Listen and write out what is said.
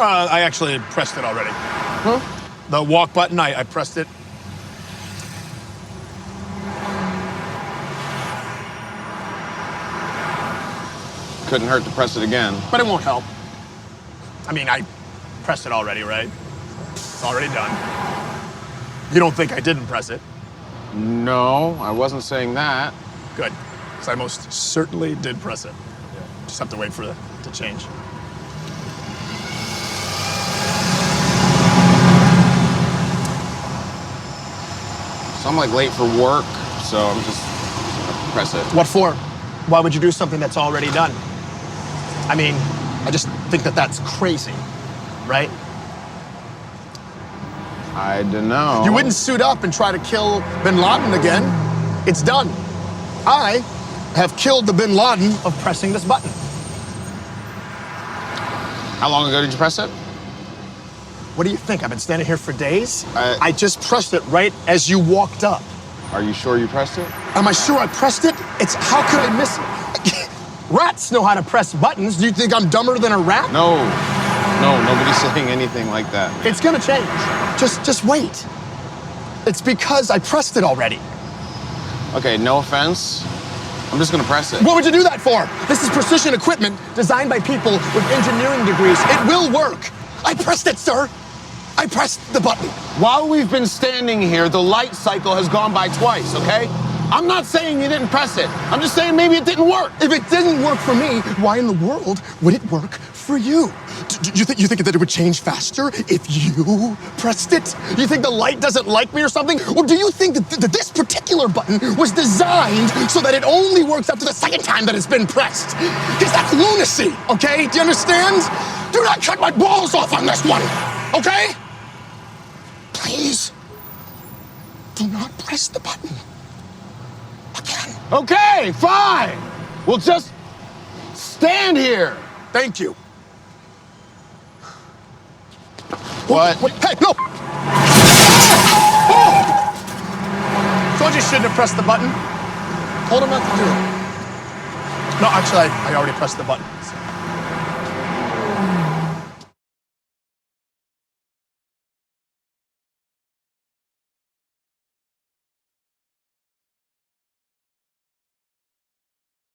I actually pressed it already. Huh? The walk button, I pressed it. Couldn't hurt to press it again. But it won't help. I mean, I pressed it already, right? It's already done. You don't think I didn't press it? No, I wasn't saying that. Good, because I most certainly did press it. Just have to wait for it to change. So I'm like late for work, so I'm just gonna press it. What for? Why would you do something that's already done? I mean, I just think that that's crazy, right? I don't know. You wouldn't suit up and try to kill bin Laden again. It's done. I have killed the bin Laden of pressing this button. How long ago did you press it? What do you think? I've been standing here for days. I I just pressed it right as you walked up. Are you sure you pressed it? Am I sure I pressed it? It's how could I miss it? Rats know how to press buttons. Do you think I'm dumber than a rat? No, nobody's saying anything like that. It's gonna change. Just wait. It's because I pressed it already. Okay, no offense. I'm just gonna press it. What would you do that for? This is precision equipment designed by people with engineering degrees. It will work. I pressed it, sir. I pressed the button. While we've been standing here, the light cycle has gone by twice, okay? I'm not saying you didn't press it. I'm just saying maybe it didn't work. If it didn't work for me, why in the world would it work for you? You think that it would change faster if you pressed it? You think the light doesn't like me or something? Or do you think that this particular button was designed so that it only works after the second time that it's been pressed? Because that's lunacy, okay? Do you understand? Do not cut my balls off on this one, okay? Please, do not press the button again. Okay, fine. We'll just stand here. Thank you. What? Hey, no! Oh! Told you shouldn't have pressed the button. Told him not to do it. No, actually, I already pressed the button.